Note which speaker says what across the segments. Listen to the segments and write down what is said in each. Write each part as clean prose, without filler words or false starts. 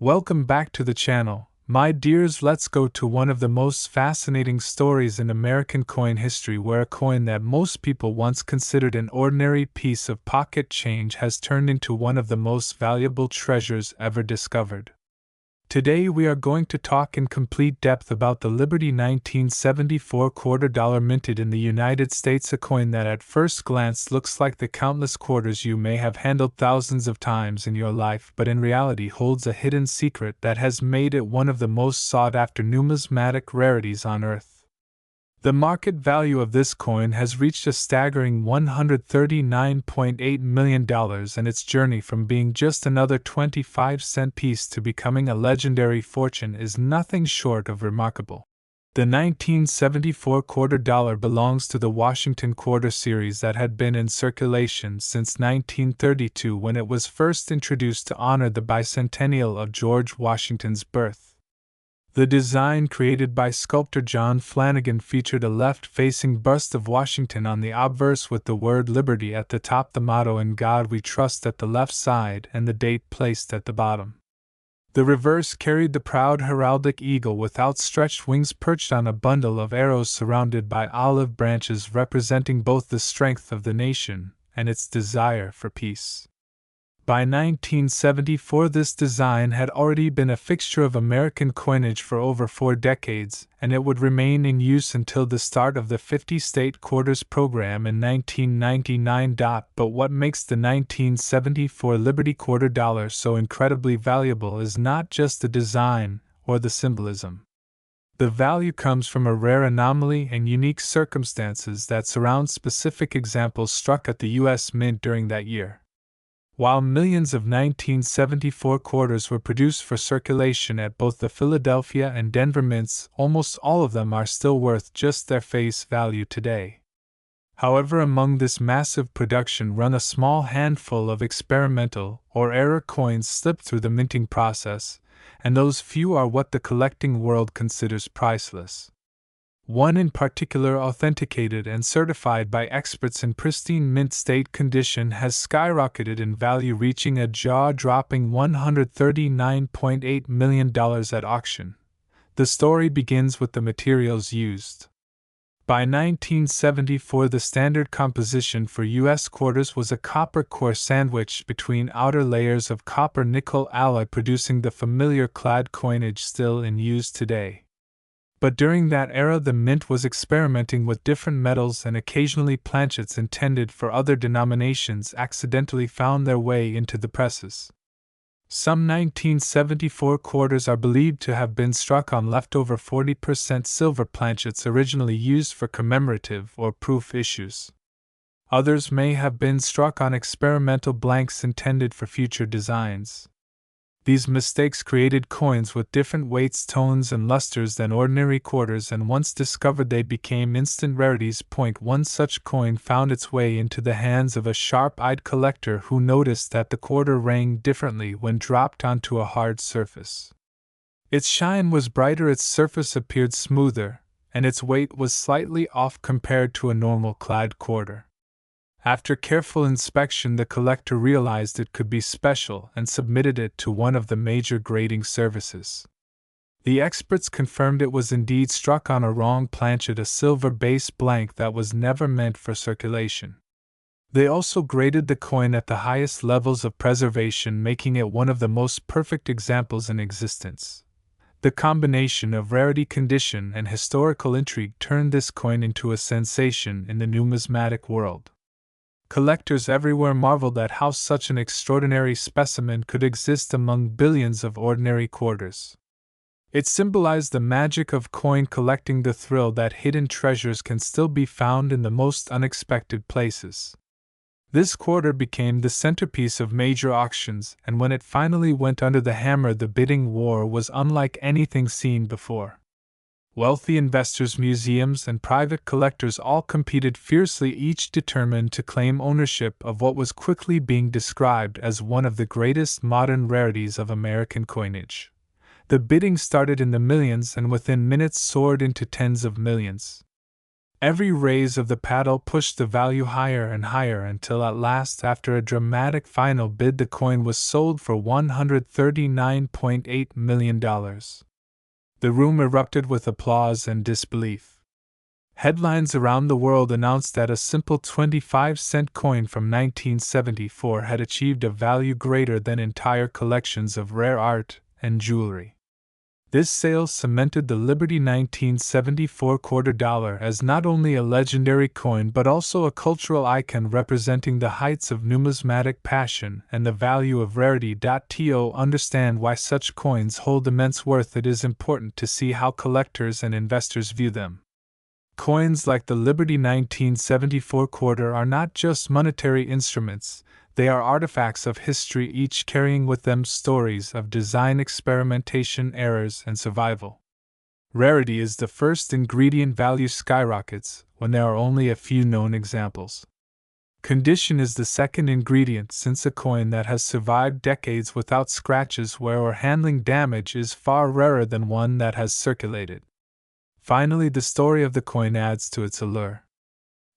Speaker 1: Welcome back to the channel, my dears. Let's go to one of the most fascinating stories in American coin history, where a coin that most people once considered an ordinary piece of pocket change has turned into one of the most valuable treasures ever discovered. Today we are going to talk in complete depth about the Liberty 1974 $quarter minted in the United States, a coin that at first glance looks like the countless quarters you may have handled thousands of times in your life, but in reality holds a hidden secret that has made it one of the most sought-after numismatic rarities on Earth. The market value of this coin has reached a staggering $139.8 million, and its journey from being just another 25-cent piece to becoming a legendary fortune is nothing short of remarkable. The 1974 $quarter belongs to the Washington Quarter series that had been in circulation since 1932, when it was first introduced to honor the bicentennial of George Washington's birth. The design, created by sculptor John Flanagan, featured a left-facing bust of Washington on the obverse with the word Liberty at the top, the motto "In God We Trust" at the left side, and the date placed at the bottom. The reverse carried the proud heraldic eagle with outstretched wings perched on a bundle of arrows surrounded by olive branches, representing both the strength of the nation and its desire for peace. By 1974, this design had already been a fixture of American coinage for over 4 decades, and it would remain in use until the start of the 50-state quarters program in 1999. But what makes the 1974 Liberty $quarter so incredibly valuable is not just the design or the symbolism. The value comes from a rare anomaly and unique circumstances that surround specific examples struck at the U.S. Mint during that year. While millions of 1974 quarters were produced for circulation at both the Philadelphia and Denver mints, almost all of them are still worth just their face value today. However, among this massive production run a small handful of experimental or error coins slipped through the minting process, and those few are what the collecting world considers priceless. One in particular, authenticated and certified by experts in pristine mint state condition, has skyrocketed in value, reaching a jaw-dropping $139.8 million at auction. The story begins with the materials used. By 1974, the standard composition for U.S. quarters was a copper core sandwiched between outer layers of copper-nickel alloy, producing the familiar clad coinage still in use today. But during that era, the mint was experimenting with different metals, and occasionally planchets intended for other denominations accidentally found their way into the presses. Some 1974 quarters are believed to have been struck on leftover 40% silver planchets originally used for commemorative or proof issues. Others may have been struck on experimental blanks intended for future designs. These mistakes created coins with different weights, tones, and lusters than ordinary quarters, and once discovered they became instant rarities. One such coin found its way into the hands of a sharp-eyed collector who noticed that the quarter rang differently when dropped onto a hard surface. Its shine was brighter, its surface appeared smoother, and its weight was slightly off compared to a normal clad quarter. After careful inspection, the collector realized it could be special and submitted it to one of the major grading services. The experts confirmed it was indeed struck on a wrong planchet, a silver base blank that was never meant for circulation. They also graded the coin at the highest levels of preservation, making it one of the most perfect examples in existence. The combination of rarity, condition, and historical intrigue turned this coin into a sensation in the numismatic world. Collectors everywhere marveled at how such an extraordinary specimen could exist among billions of ordinary quarters. It symbolized the magic of coin collecting, the thrill that hidden treasures can still be found in the most unexpected places. This quarter became the centerpiece of major auctions, and when it finally went under the hammer, the bidding war was unlike anything seen before. Wealthy investors, museums, and private collectors all competed fiercely, each determined to claim ownership of what was quickly being described as one of the greatest modern rarities of American coinage. The bidding started in the millions and within minutes soared into tens of millions. Every raise of the paddle pushed the value higher and higher until at last, after a dramatic final bid, the coin was sold for $139.8 million. The room erupted with applause and disbelief. Headlines around the world announced that a simple 25-cent coin from 1974 had achieved a value greater than entire collections of rare art and jewelry. This sale cemented the Liberty 1974 quarter dollar as not only a legendary coin but also a cultural icon representing the heights of numismatic passion and the value of rarity. To understand why such coins hold immense worth, it is important to see how collectors and investors view them. Coins like the Liberty 1974 quarter are not just monetary instruments. They are artifacts of history, each carrying with them stories of design, experimentation, errors, and survival. Rarity is the first ingredient. Value skyrockets when there are only a few known examples. Condition is the second ingredient, since a coin that has survived decades without scratches, wear, or handling damage is far rarer than one that has circulated. Finally, the story of the coin adds to its allure.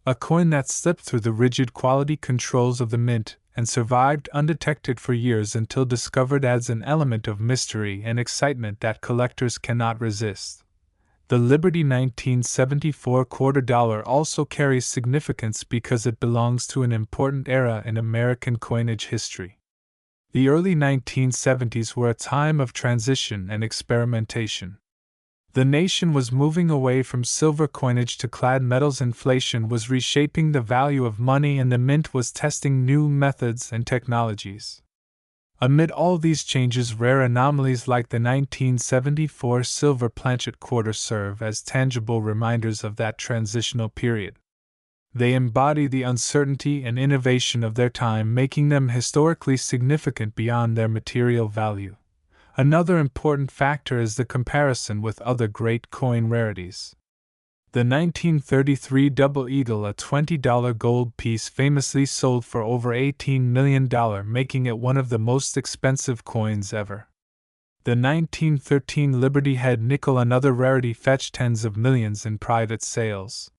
Speaker 1: A coin that slipped through the rigid quality controls of the mint and survived undetected for years until discovered adds an element of mystery and excitement that collectors cannot resist. The Liberty 1974 quarter dollar also carries significance because it belongs to an important era in American coinage history. The early 1970s were a time of transition and experimentation. The nation was moving away from silver coinage to clad metals. Inflation was reshaping the value of money, and the mint was testing new methods and technologies. Amid all these changes, rare anomalies like the 1974 silver planchet quarter serve as tangible reminders of that transitional period. They embody the uncertainty and innovation of their time, making them historically significant beyond their material value. Another important factor is the comparison with other great coin rarities. The 1933 Double Eagle, a $20 gold piece, famously sold for over $18 million, making it one of the most expensive coins ever. The 1913 Liberty Head nickel, another rarity, fetched tens of millions in private sales.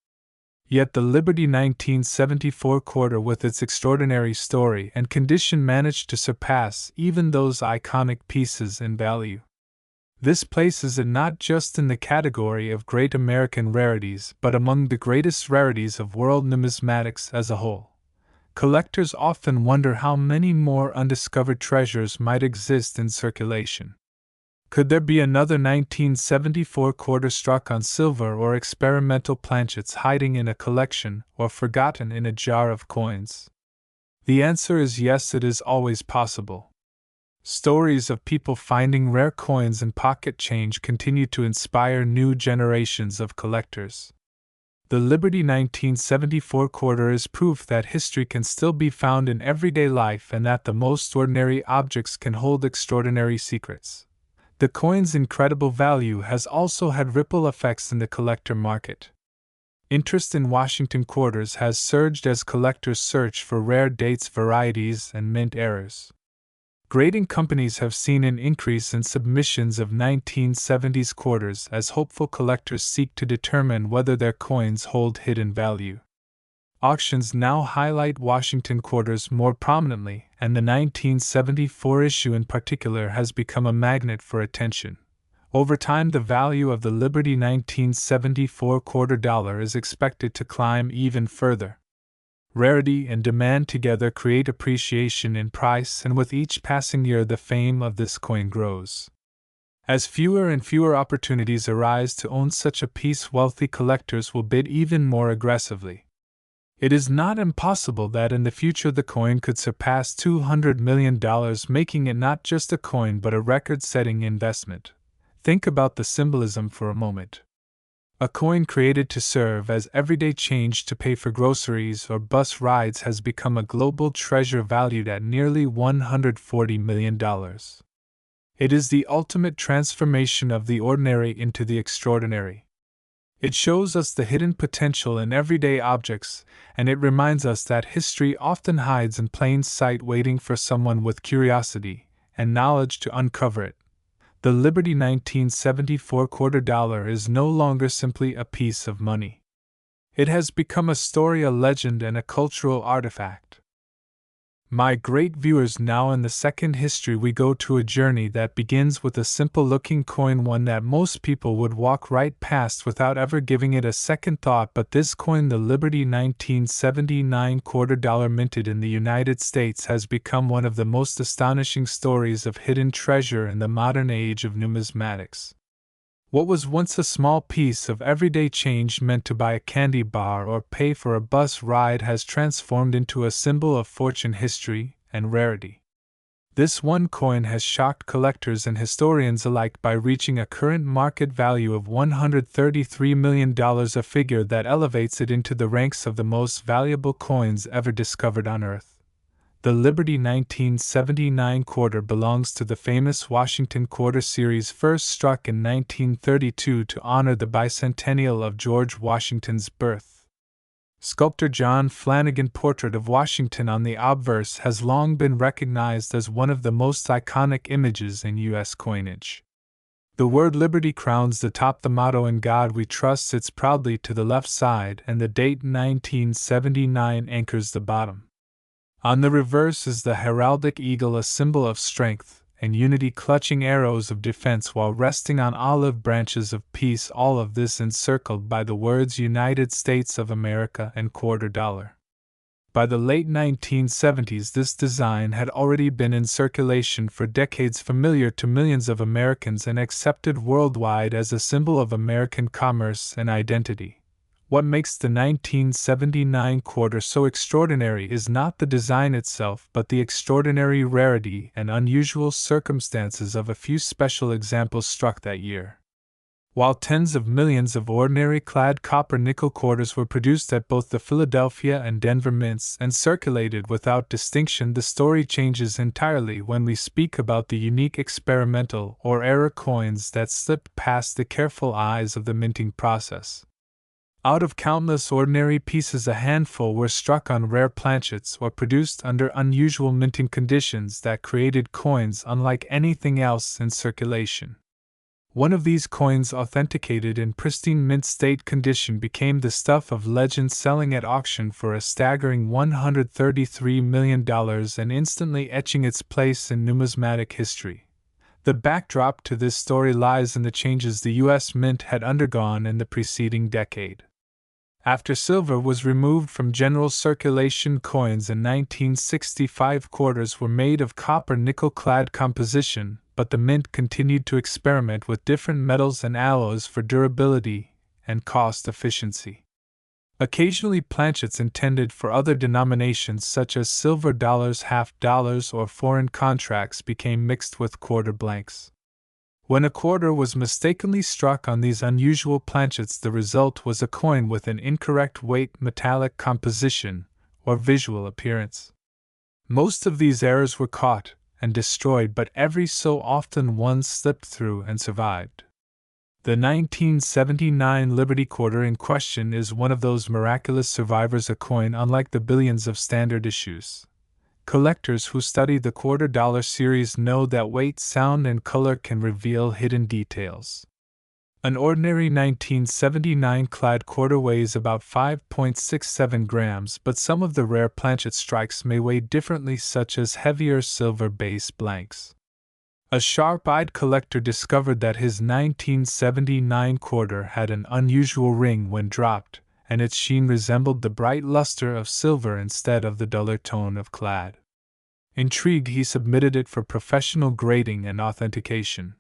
Speaker 1: Yet the Liberty 1974 quarter, with its extraordinary story and condition, managed to surpass even those iconic pieces in value. This places it not just in the category of great American rarities, but among the greatest rarities of world numismatics as a whole. Collectors often wonder how many more undiscovered treasures might exist in circulation. Could there be another 1974 quarter struck on silver or experimental planchets hiding in a collection or forgotten in a jar of coins? The answer is yes, it is always possible. Stories of people finding rare coins and pocket change continue to inspire new generations of collectors. The Liberty 1974 quarter is proof that history can still be found in everyday life and that the most ordinary objects can hold extraordinary secrets. The coin's incredible value has also had ripple effects in the collector market. Interest in Washington quarters has surged as collectors search for rare dates, varieties, and mint errors. Grading companies have seen an increase in submissions of 1970s quarters as hopeful collectors seek to determine whether their coins hold hidden value. Auctions now highlight Washington quarters more prominently, and the 1974 issue in particular has become a magnet for attention. Over time, the value of the Liberty 1974 quarter dollar is expected to climb even further. Rarity and demand together create appreciation in price, and with each passing year, the fame of this coin grows. As fewer and fewer opportunities arise to own such a piece, wealthy collectors will bid even more aggressively. It is not impossible that in the future the coin could surpass $200 million, making it not just a coin but a record-setting investment. Think about the symbolism for a moment. A coin created to serve as everyday change to pay for groceries or bus rides has become a global treasure valued at nearly $140 million. It is the ultimate transformation of the ordinary into the extraordinary. It shows us the hidden potential in everyday objects, and it reminds us that history often hides in plain sight, waiting for someone with curiosity and knowledge to uncover it. The Liberty 1974 quarter dollar is no longer simply a piece of money. It has become a story, a legend, and a cultural artifact. My great viewers, now in the second history, we go to a journey that begins with a simple looking coin, one that most people would walk right past without ever giving it a second thought. But this coin, the Liberty 1979 $quarter minted in the United States, has become one of the most astonishing stories of hidden treasure in the modern age of numismatics. What was once a small piece of everyday change meant to buy a candy bar or pay for a bus ride has transformed into a symbol of fortune, history, and rarity. This one coin has shocked collectors and historians alike by reaching a current market value of $133 million, a figure that elevates it into the ranks of the most valuable coins ever discovered on Earth. The Liberty 1979 quarter belongs to the famous Washington quarter series, first struck in 1932 to honor the bicentennial of George Washington's birth. Sculptor John Flanagan's portrait of Washington on the obverse has long been recognized as one of the most iconic images in U.S. coinage. The word Liberty crowns atop the motto "In God We Trust" sits proudly to the left side, and the date 1979 anchors the bottom. On the reverse is the heraldic eagle, a symbol of strength and unity, clutching arrows of defense while resting on olive branches of peace, all of this encircled by the words United States of America and $quarter. By the late 1970s, this design had already been in circulation for decades, familiar to millions of Americans and accepted worldwide as a symbol of American commerce and identity. What makes the 1979 quarter so extraordinary is not the design itself, but the extraordinary rarity and unusual circumstances of a few special examples struck that year. While tens of millions of ordinary clad copper-nickel quarters were produced at both the Philadelphia and Denver mints and circulated without distinction, the story changes entirely when we speak about the unique experimental or error coins that slipped past the careful eyes of the minting process. Out of countless ordinary pieces, a handful were struck on rare planchets or produced under unusual minting conditions that created coins unlike anything else in circulation. One of these coins, authenticated in pristine mint state condition, became the stuff of legend, selling at auction for a staggering $133 million and instantly etching its place in numismatic history. The backdrop to this story lies in the changes the U.S. Mint had undergone in the preceding decade. After silver was removed from general circulation, coins in 1965 quarters were made of copper-nickel clad composition, but the mint continued to experiment with different metals and alloys for durability and cost efficiency. Occasionally, planchets intended for other denominations such as silver dollars, half dollars, or foreign contracts became mixed with quarter blanks. When a quarter was mistakenly struck on these unusual planchets, the result was a coin with an incorrect weight, metallic composition, or visual appearance. Most of these errors were caught and destroyed, but every so often one slipped through and survived. The 1979 Liberty quarter in question is one of those miraculous survivors, a coin unlike the billions of standard issues. Collectors who study the $quarter series know that weight, sound, and color can reveal hidden details. An ordinary 1979 clad quarter weighs about 5.67 grams, but some of the rare planchet strikes may weigh differently, such as heavier silver base blanks. A sharp-eyed collector discovered that his 1979 quarter had an unusual ring when dropped, and its sheen resembled the bright luster of silver instead of the duller tone of clad. Intrigued, he submitted it for professional grading and authentication.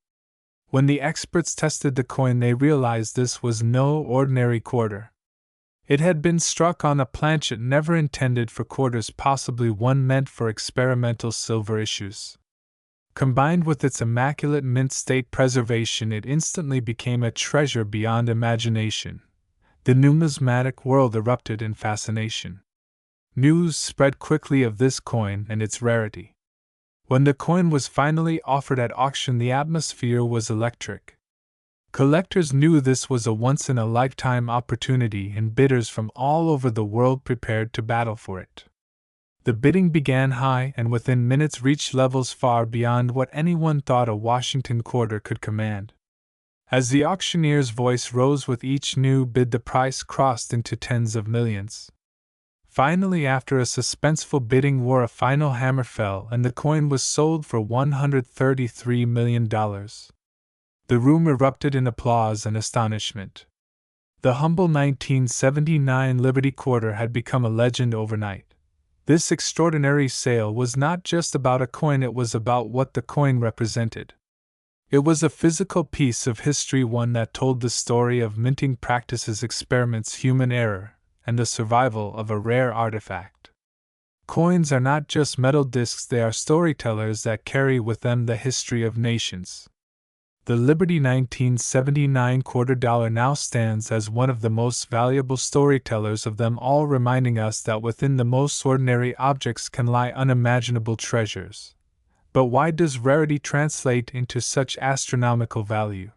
Speaker 1: When the experts tested the coin, they realized this was no ordinary quarter. It had been struck on a planchet never intended for quarters, possibly one meant for experimental silver issues. Combined with its immaculate mint state preservation, it instantly became a treasure beyond imagination. The numismatic world erupted in fascination. News spread quickly of this coin and its rarity. When the coin was finally offered at auction, the atmosphere was electric. Collectors knew this was a once-in-a-lifetime opportunity, and bidders from all over the world prepared to battle for it. The bidding began high and within minutes reached levels far beyond what anyone thought a Washington quarter could command. As the auctioneer's voice rose with each new bid, the price crossed into tens of millions. Finally, after a suspenseful bidding war, a final hammer fell and the coin was sold for $133 million. The room erupted in applause and astonishment. The humble 1979 Liberty Quarter had become a legend overnight. This extraordinary sale was not just about a coin, it was about what the coin represented. It was a physical piece of history, one that told the story of minting practices, experiments, human error, and the survival of a rare artifact. Coins are not just metal discs, they are storytellers that carry with them the history of nations. The Liberty 1979 quarter dollar now stands as one of the most valuable storytellers of them all, reminding us that within the most ordinary objects can lie unimaginable treasures. But why does rarity translate into such astronomical value?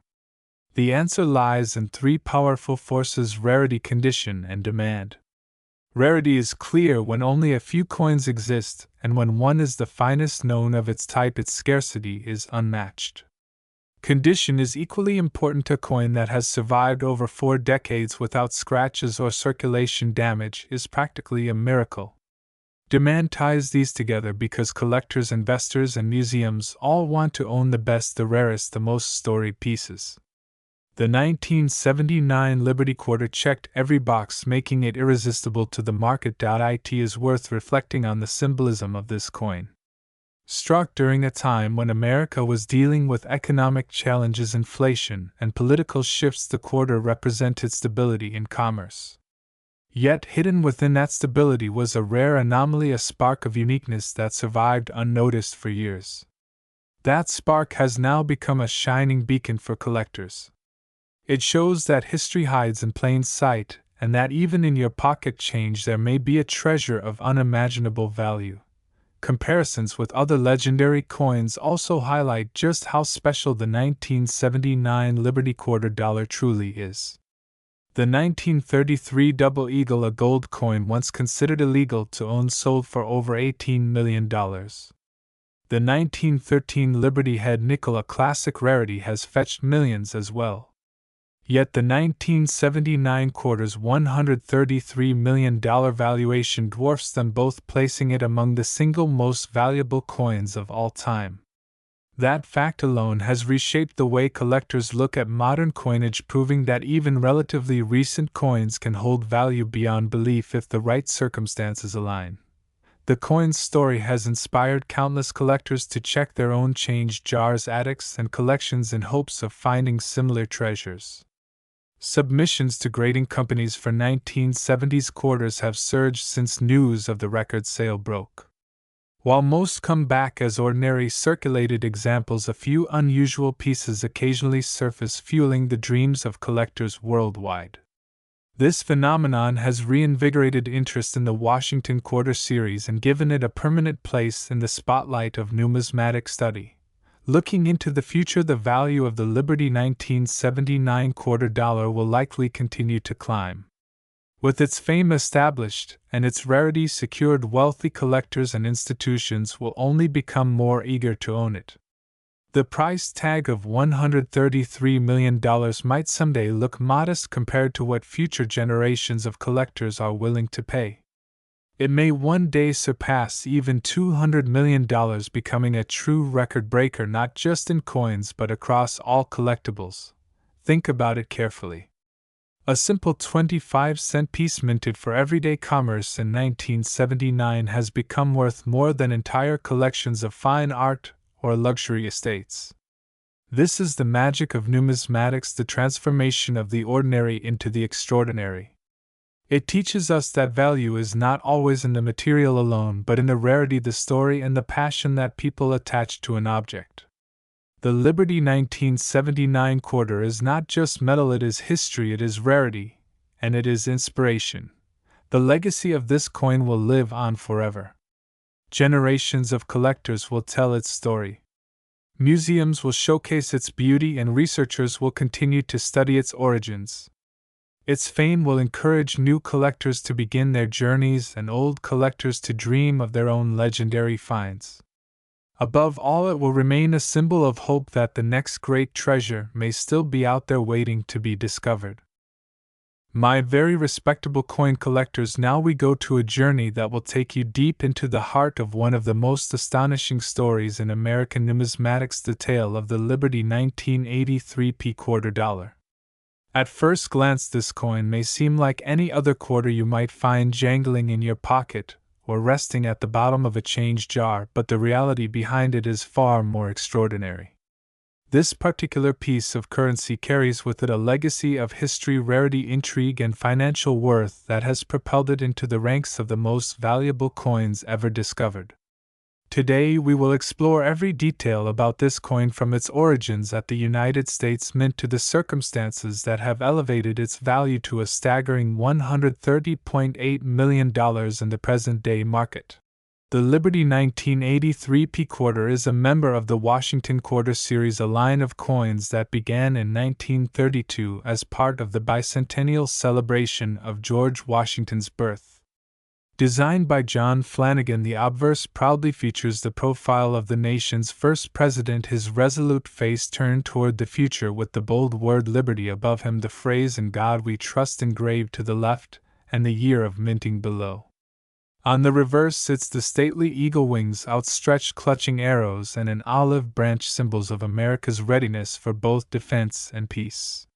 Speaker 1: The answer lies in three powerful forces: rarity, condition, and demand. Rarity is clear when only a few coins exist, and when one is the finest known of its type, its scarcity is unmatched. Condition is equally important. A coin that has survived over 4 decades without scratches or circulation damage is practically a miracle. Demand ties these together because collectors, investors, and museums all want to own the best, the rarest, the most storied pieces. The 1979 Liberty Quarter checked every box, making it irresistible to the market. It is worth reflecting on the symbolism of this coin. Struck during a time when America was dealing with economic challenges, inflation, and political shifts, the quarter represented stability in commerce. Yet hidden within that stability was a rare anomaly, a spark of uniqueness that survived unnoticed for years. That spark has now become a shining beacon for collectors. It shows that history hides in plain sight, and that even in your pocket change there may be a treasure of unimaginable value. Comparisons with other legendary coins also highlight just how special the 1979 Liberty quarter dollar truly is. The 1933 Double Eagle, a gold coin once considered illegal to own, sold for over $18 million. The 1913 Liberty Head nickel, a classic rarity, has fetched millions as well. Yet the 1979 quarter's $133 million valuation dwarfs them both, placing it among the single most valuable coins of all time. That fact alone has reshaped the way collectors look at modern coinage, proving that even relatively recent coins can hold value beyond belief if the right circumstances align. The coin's story has inspired countless collectors to check their own change jars, attics, and collections in hopes of finding similar treasures. Submissions to grading companies for 1970s quarters have surged since news of the record sale broke. While most come back as ordinary circulated examples, a few unusual pieces occasionally surface, fueling the dreams of collectors worldwide. This phenomenon has reinvigorated interest in the Washington Quarter series and given it a permanent place in the spotlight of numismatic study. Looking into the future, the value of the Liberty 1979 quarter dollar will likely continue to climb. With its fame established and its rarity secured, wealthy collectors and institutions will only become more eager to own it. The price tag of $133 million might someday look modest compared to what future generations of collectors are willing to pay. It may one day surpass even $200 million, becoming a true record breaker not just in coins but across all collectibles. Think about it carefully. A simple 25-cent piece minted for everyday commerce in 1979 has become worth more than entire collections of fine art or luxury estates. This is the magic of numismatics, the transformation of the ordinary into the extraordinary. It teaches us that value is not always in the material alone, but in the rarity, the story, and the passion that people attach to an object. The Liberty 1979 quarter is not just metal, it is history, it is rarity, and it is inspiration. The legacy of this coin will live on forever. Generations of collectors will tell its story. Museums will showcase its beauty, and researchers will continue to study its origins. Its fame will encourage new collectors to begin their journeys and old collectors to dream of their own legendary finds. Above all, it will remain a symbol of hope that the next great treasure may still be out there waiting to be discovered. My very respectable coin collectors, now we go to a journey that will take you deep into the heart of one of the most astonishing stories in American numismatics, the tale of the Liberty 1983 quarter dollar. At first glance, this coin may seem like any other quarter you might find jangling in your pocket or resting at the bottom of a change jar, but the reality behind it is far more extraordinary. This particular piece of currency carries with it a legacy of history, rarity, intrigue, and financial worth that has propelled it into the ranks of the most valuable coins ever discovered. Today we will explore every detail about this coin, from its origins at the United States Mint to the circumstances that have elevated its value to a staggering $130.8 million in the present-day market. The Liberty 1983 quarter is a member of the Washington Quarter Series, a line of coins that began in 1932 as part of the bicentennial celebration of George Washington's birth. Designed by John Flanagan, the obverse proudly features the profile of the nation's first president, his resolute face turned toward the future with the bold word Liberty above him, the phrase "In God We Trust" engraved to the left, and the year of minting below. On the reverse sits the stately eagle wings outstretched clutching arrows and an olive branch, symbols of America's readiness for both defense and peace.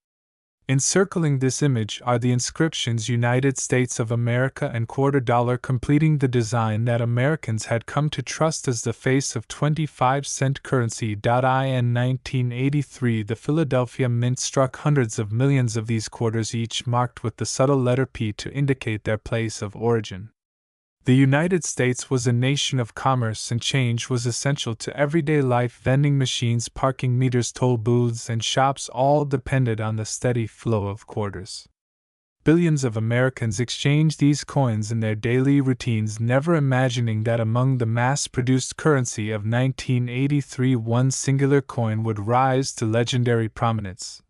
Speaker 1: Encircling this image are the inscriptions United States of America and quarter dollar, completing the design that Americans had come to trust as the face of 25-cent currency. In 1983, the Philadelphia Mint struck hundreds of millions of these quarters, each marked with the subtle letter P to indicate their place of origin. The United States was a nation of commerce, and change was essential to everyday life. Vending machines, parking meters, toll booths, and shops all depended on the steady flow of quarters. Billions of Americans exchanged these coins in their daily routines, never imagining that among the mass-produced currency of 1983 one singular coin would rise to legendary prominence.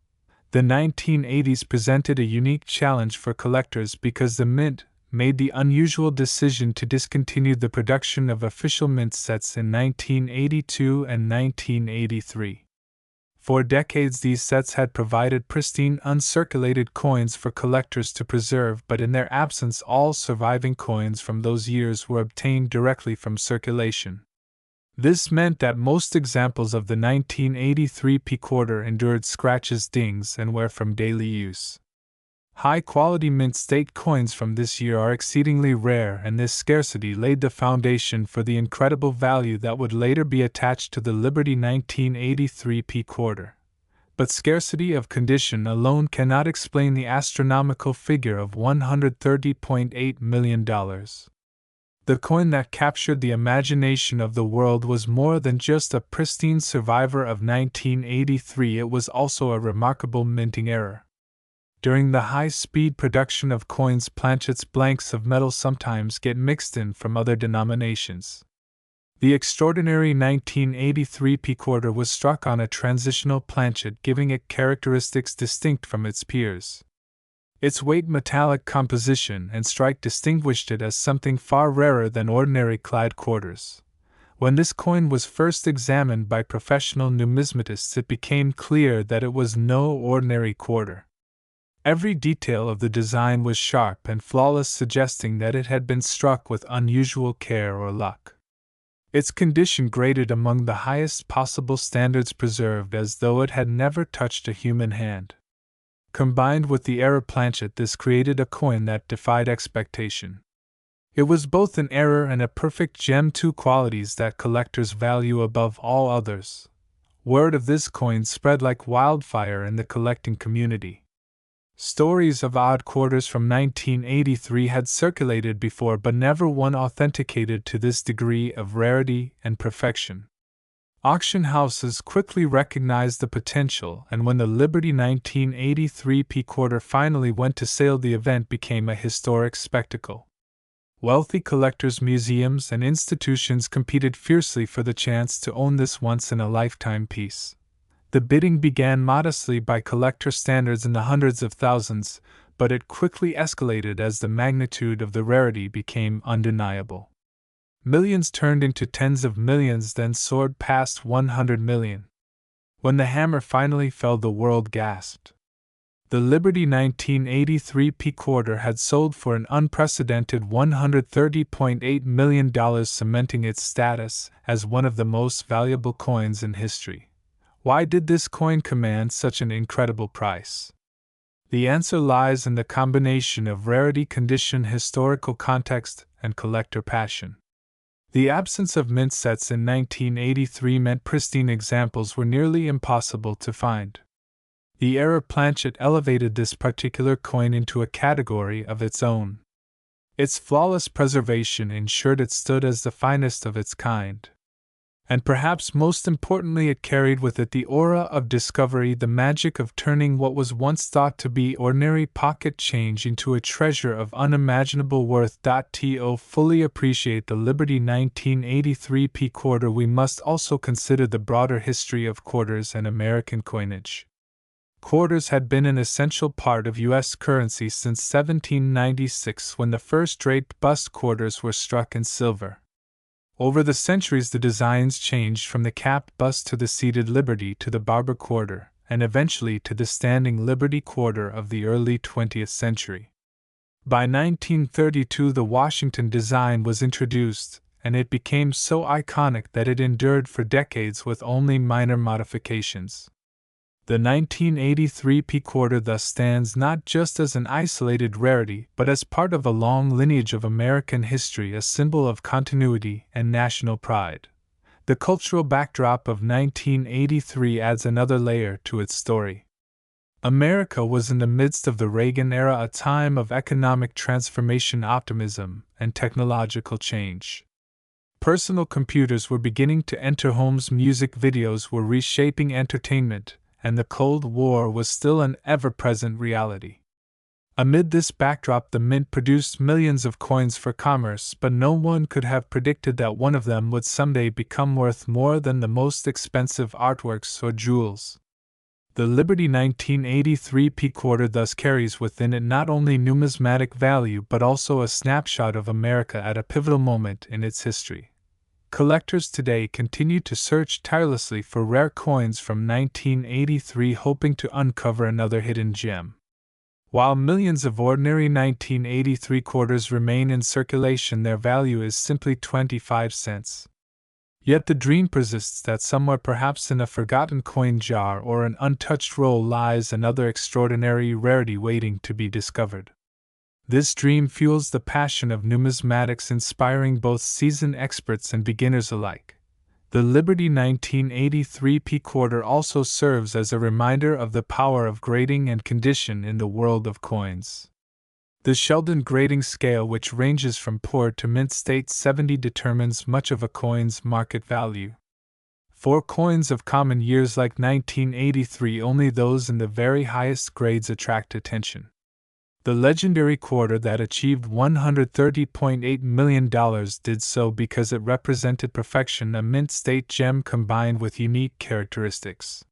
Speaker 1: The 1980s presented a unique challenge for collectors because the Mint made the unusual decision to discontinue the production of official mint sets in 1982 and 1983. For decades, these sets had provided pristine, uncirculated coins for collectors to preserve, but in their absence, all surviving coins from those years were obtained directly from circulation. This meant that most examples of the 1983 quarter endured scratches, dings, and wear from daily use. High-quality mint state coins from this year are exceedingly rare, and this scarcity laid the foundation for the incredible value that would later be attached to the Liberty 1983 quarter. But scarcity of condition alone cannot explain the astronomical figure of $130.8 million. The coin that captured the imagination of the world was more than just a pristine survivor of 1983, it was also a remarkable minting error. During the high-speed production of coins, planchets, blanks of metal sometimes get mixed in from other denominations. The extraordinary 1983 quarter was struck on a transitional planchet, giving it characteristics distinct from its peers. Its weight, metallic composition, and strike distinguished it as something far rarer than ordinary Clyde quarters. When this coin was first examined by professional numismatists, it became clear that it was no ordinary quarter. Every detail of the design was sharp and flawless, suggesting that it had been struck with unusual care or luck. Its condition graded among the highest possible standards, preserved as though it had never touched a human hand. Combined with the error planchet, this created a coin that defied expectation. It was both an error and a perfect gem, two qualities that collectors value above all others. Word of this coin spread like wildfire in the collecting community. Stories of odd quarters from 1983 had circulated before, but never one authenticated to this degree of rarity and perfection. Auction houses quickly recognized the potential, and when the Liberty 1983 quarter finally went to sale, the event became a historic spectacle. Wealthy collectors, museums, and institutions competed fiercely for the chance to own this once-in-a-lifetime piece. The bidding began modestly by collector standards in the hundreds of thousands, but it quickly escalated as the magnitude of the rarity became undeniable. Millions turned into tens of millions, then soared past 100 million. When the hammer finally fell, the world gasped. The Liberty 1983 P quarter had sold for an unprecedented $130.8 million, cementing its status as one of the most valuable coins in history. Why did this coin command such an incredible price? The answer lies in the combination of rarity, condition, historical context, and collector passion. The absence of mint sets in 1983 meant pristine examples were nearly impossible to find. The error planchet elevated this particular coin into a category of its own. Its flawless preservation ensured it stood as the finest of its kind. And perhaps most importantly, it carried with it the aura of discovery, the magic of turning what was once thought to be ordinary pocket change into a treasure of unimaginable worth. To fully appreciate the Liberty 1983 P quarter, we must also consider the broader history of quarters and American coinage. Quarters had been an essential part of U.S. currency since 1796, when the first draped bust quarters were struck in silver. Over the centuries, the designs changed from the capped bust to the seated Liberty to the Barber quarter, and eventually to the standing Liberty quarter of the early 20th century. By 1932, the Washington design was introduced, and it became so iconic that it endured for decades with only minor modifications. The 1983 P quarter thus stands not just as an isolated rarity, but as part of a long lineage of American history, a symbol of continuity and national pride. The cultural backdrop of 1983 adds another layer to its story. America was in the midst of the Reagan era, a time of economic transformation, optimism, and technological change. Personal computers were beginning to enter homes, music videos were reshaping entertainment, and the Cold War was still an ever-present reality. Amid this backdrop, the mint produced millions of coins for commerce, but no one could have predicted that one of them would someday become worth more than the most expensive artworks or jewels. The Liberty 1983 P quarter thus carries within it not only numismatic value but also a snapshot of America at a pivotal moment in its history. Collectors today continue to search tirelessly for rare coins from 1983, hoping to uncover another hidden gem. While millions of ordinary 1983 quarters remain in circulation, their value is simply 25 cents. Yet the dream persists that somewhere, perhaps in a forgotten coin jar or an untouched roll, lies another extraordinary rarity waiting to be discovered. This dream fuels the passion of numismatics, inspiring both seasoned experts and beginners alike. The Liberty 1983 P quarter also serves as a reminder of the power of grading and condition in the world of coins. The Sheldon grading scale, which ranges from poor to mint state 70, determines much of a coin's market value. For coins of common years like 1983, only those in the very highest grades attract attention. The legendary quarter that achieved $130.8 million did so because it represented perfection, a mint state gem combined with unique characteristics.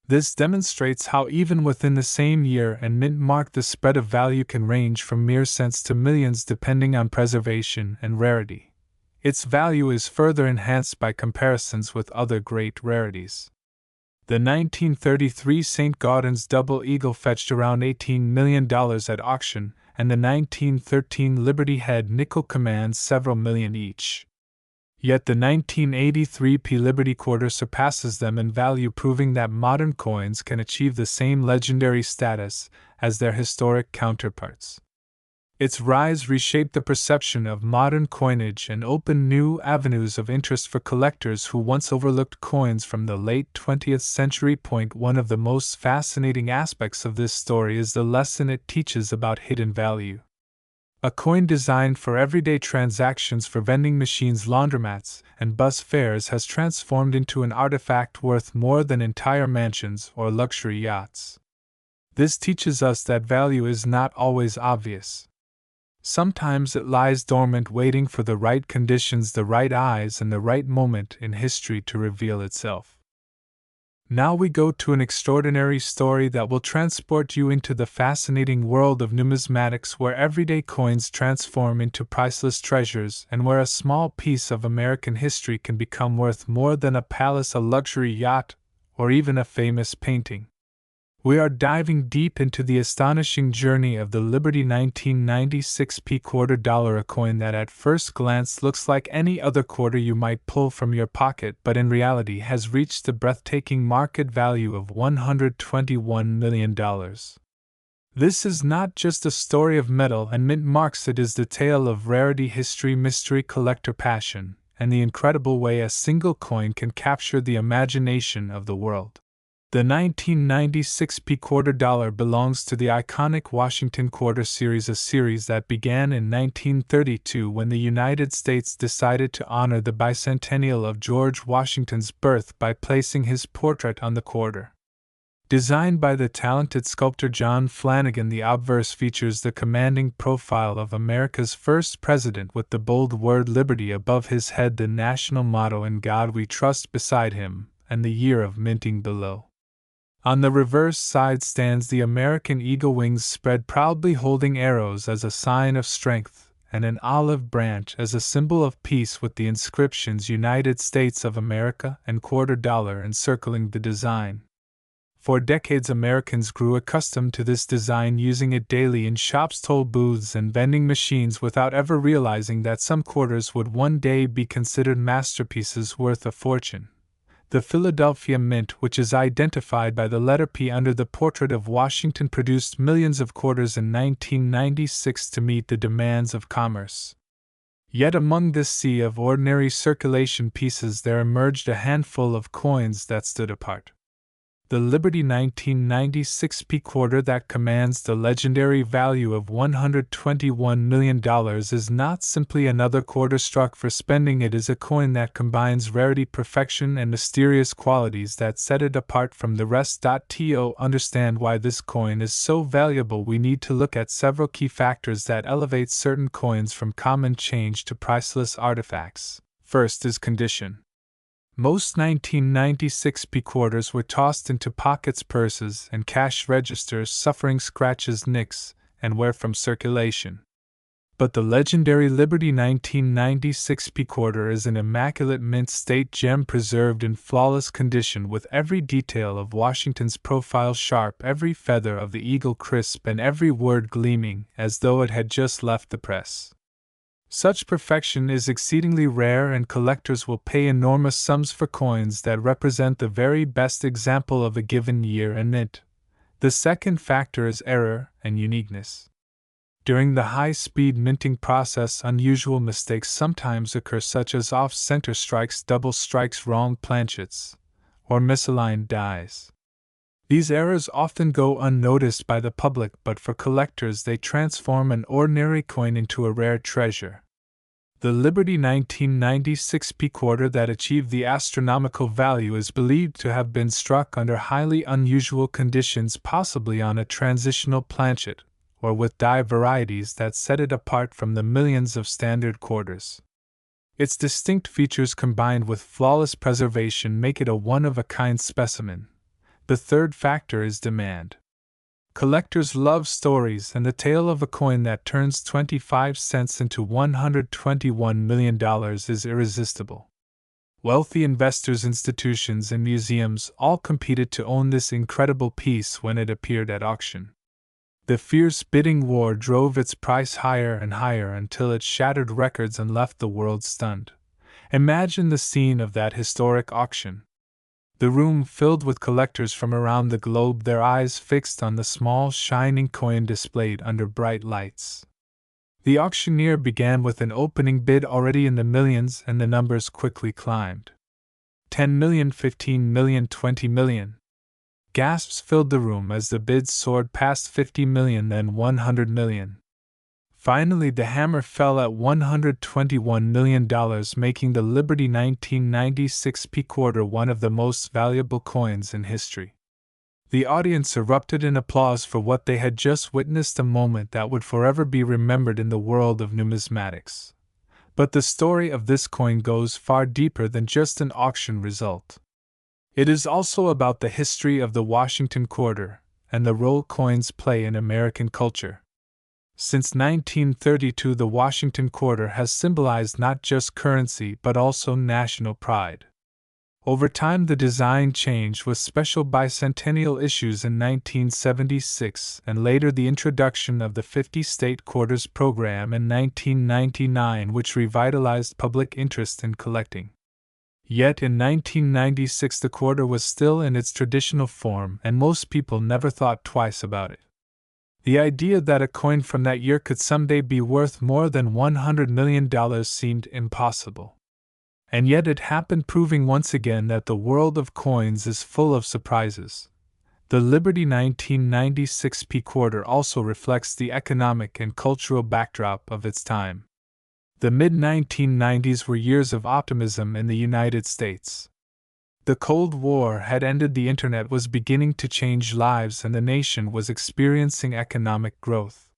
Speaker 1: This demonstrates how even within the same year and mint mark, the spread of value can range from mere cents to millions depending on preservation and rarity. Its value is further enhanced by comparisons with other great rarities. The 1933 St. Gaudens Double Eagle fetched around $18 million at auction, and the 1913 Liberty Head nickel commands several million each. Yet the 1983 P Liberty quarter surpasses them in value, proving that modern coins can achieve the same legendary status as their historic counterparts. Its rise reshaped the perception of modern coinage and opened new avenues of interest for collectors who once overlooked coins from the late 20th century. One of the most fascinating aspects of this story is the lesson it teaches about hidden value. A coin designed for everyday transactions, for vending machines, laundromats, and bus fares, has transformed into an artifact worth more than entire mansions or luxury yachts. This teaches us that value is not always obvious. Sometimes it lies dormant, waiting for the right conditions, the right eyes, and the right moment in history to reveal itself. Now we go to an extraordinary story that will transport you into the fascinating world of numismatics, where everyday coins transform into priceless treasures and where a small piece of American history can become worth more than a palace, a luxury yacht, or even a famous painting. We are diving deep into the astonishing journey of the Liberty 1996 quarter dollar, a coin that at first glance looks like any other quarter you might pull from your pocket, but in reality has reached the breathtaking market value of $121 million. This is not just a story of metal and mint marks, it is the tale of rarity, history, mystery, collector passion, and the incredible way a single coin can capture the imagination of the world. The 1996 quarter dollar belongs to the iconic Washington Quarter Series, a series that began in 1932 when the United States decided to honor the bicentennial of George Washington's birth by placing his portrait on the quarter. Designed by the talented sculptor John Flanagan, the obverse features the commanding profile of America's first president with the bold word Liberty above his head, the national motto "In God We Trust" beside him, and the year of minting below. On the reverse side stands the American eagle, wings spread proudly holding arrows as a sign of strength, and an olive branch as a symbol of peace, with the inscriptions United States of America and quarter dollar encircling the design. For decades, Americans grew accustomed to this design, using it daily in shops, toll booths, and vending machines without ever realizing that some quarters would one day be considered masterpieces worth a fortune. The Philadelphia Mint, which is identified by the letter P under the portrait of Washington, produced millions of quarters in 1996 to meet the demands of commerce. Yet among this sea of ordinary circulation pieces there emerged a handful of coins that stood apart. The Liberty 1996 quarter, that commands the legendary value of $121 million, is not simply another quarter struck for spending. It is a coin that combines rarity, perfection, and mysterious qualities that set it apart from the rest. To understand why this coin is so valuable, we need to look at several key factors that elevate certain coins from common change to priceless artifacts. First is condition. Most 1996 quarters were tossed into pockets, purses, and cash registers, suffering scratches, nicks, and wear from circulation. But the legendary Liberty 1996 quarter is an immaculate mint state gem, preserved in flawless condition, with every detail of Washington's profile sharp, every feather of the eagle crisp, and every word gleaming as though it had just left the press. Such perfection is exceedingly rare, and collectors will pay enormous sums for coins that represent the very best example of a given year and mint. The second factor is error and uniqueness. During the high-speed minting process, unusual mistakes sometimes occur, such as off-center strikes, double strikes, wrong planchets, or misaligned dies. These errors often go unnoticed by the public, but for collectors they transform an ordinary coin into a rare treasure. The Liberty 1996 quarter that achieved the astronomical value is believed to have been struck under highly unusual conditions, possibly on a transitional planchet, or with die varieties that set it apart from the millions of standard quarters. Its distinct features combined with flawless preservation make it a one-of-a-kind specimen. The third factor is demand. Collectors love stories, and the tale of a coin that turns 25 cents into $121 million is irresistible. Wealthy investors, institutions, and museums all competed to own this incredible piece when it appeared at auction. The fierce bidding war drove its price higher and higher until it shattered records and left the world stunned. Imagine the scene of that historic auction. The room filled with collectors from around the globe, their eyes fixed on the small shining coin displayed under bright lights. The auctioneer began with an opening bid already in the millions, and the numbers quickly climbed. 10 million, 15 million, 20 million. Gasps filled the room as the bids soared past 50 million, then 100 million. Finally, the hammer fell at $121 million, making the Liberty 1996 quarter one of the most valuable coins in history. The audience erupted in applause for what they had just witnessed, a moment that would forever be remembered in the world of numismatics. But the story of this coin goes far deeper than just an auction result. It is also about the history of the Washington quarter and the role coins play in American culture. Since 1932, the Washington quarter has symbolized not just currency but also national pride. Over time, the design changed with special bicentennial issues in 1976 and later the introduction of the 50-state quarters program in 1999, which revitalized public interest in collecting. Yet in 1996 the quarter was still in its traditional form and most people never thought twice about it. The idea that a coin from that year could someday be worth more than $100 million seemed impossible. And yet it happened, proving once again that the world of coins is full of surprises. The Liberty 1996 P quarter also reflects the economic and cultural backdrop of its time. The mid-1990s were years of optimism in the United States. The Cold War had ended, the internet was beginning to change lives, and the nation was experiencing economic growth.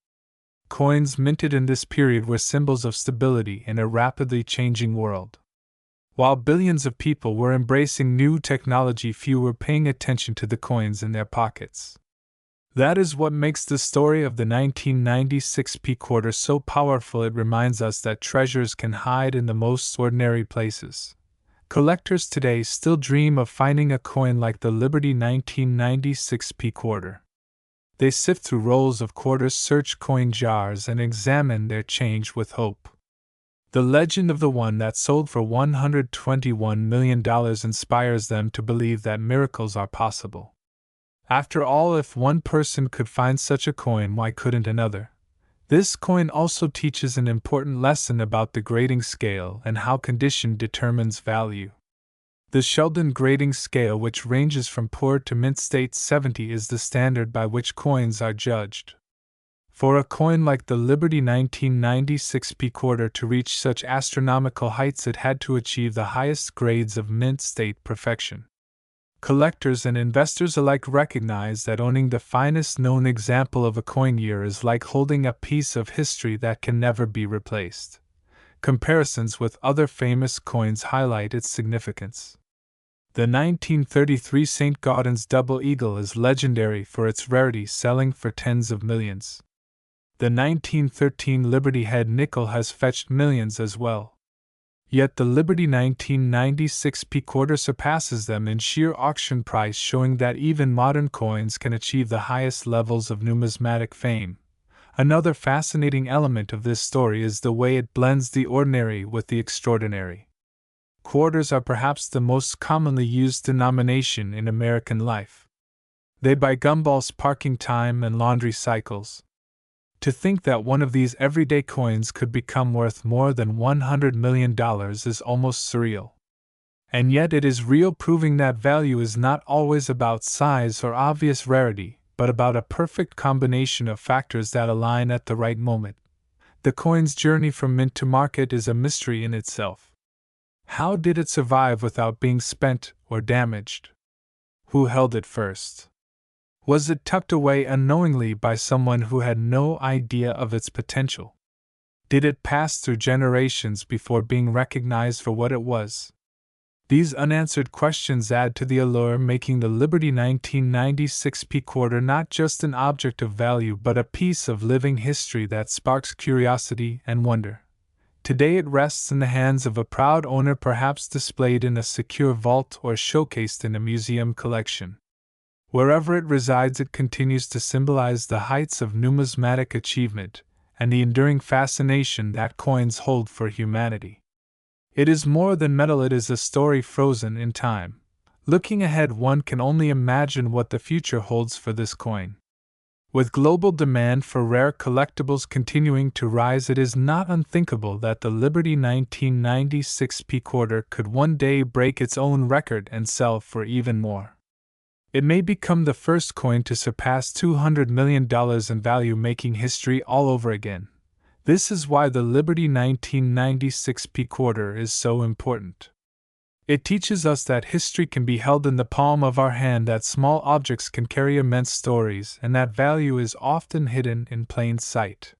Speaker 1: Coins minted in this period were symbols of stability in a rapidly changing world. While billions of people were embracing new technology, few were paying attention to the coins in their pockets. That is what makes the story of the 1996 P quarter so powerful. It reminds us that treasures can hide in the most ordinary places. Collectors today still dream of finding a coin like the Liberty 1996 P quarter. They sift through rolls of quarters, search coin jars, and examine their change with hope. The legend of the one that sold for $121 million inspires them to believe that miracles are possible. After all, if one person could find such a coin, why couldn't another? This coin also teaches an important lesson about the grading scale and how condition determines value. The Sheldon grading scale, which ranges from poor to mint state 70, is the standard by which coins are judged. For a coin like the Liberty 1996 P quarter to reach such astronomical heights, it had to achieve the highest grades of mint state perfection. Collectors and investors alike recognize that owning the finest known example of a coin year is like holding a piece of history that can never be replaced. Comparisons with other famous coins highlight its significance. The 1933 St. Gaudens double eagle is legendary for its rarity, selling for tens of millions. The 1913 Liberty Head nickel has fetched millions as well. Yet the Liberty 1996 P quarter surpasses them in sheer auction price, showing that even modern coins can achieve the highest levels of numismatic fame. Another fascinating element of this story is the way it blends the ordinary with the extraordinary. Quarters are perhaps the most commonly used denomination in American life. They buy gumballs, parking time, and laundry cycles. To think that one of these everyday coins could become worth more than $100 million is almost surreal. And yet it is real, proving that value is not always about size or obvious rarity, but about a perfect combination of factors that align at the right moment. The coin's journey from mint to market is a mystery in itself. How did it survive without being spent or damaged? Who held it first? Was it tucked away unknowingly by someone who had no idea of its potential? Did it pass through generations before being recognized for what it was? These unanswered questions add to the allure, making the Liberty 1996 P quarter not just an object of value but a piece of living history that sparks curiosity and wonder. Today it rests in the hands of a proud owner, perhaps displayed in a secure vault or showcased in a museum collection. Wherever it resides, it continues to symbolize the heights of numismatic achievement and the enduring fascination that coins hold for humanity. It is more than metal, it is a story frozen in time. Looking ahead, one can only imagine what the future holds for this coin. With global demand for rare collectibles continuing to rise, it is not unthinkable that the Liberty 1996 P quarter could one day break its own record and sell for even more. It may become the first coin to surpass $200 million in value, making history all over again. This is why the Liberty 1996 P quarter is so important. It teaches us that history can be held in the palm of our hand, that small objects can carry immense stories, and that value is often hidden in plain sight.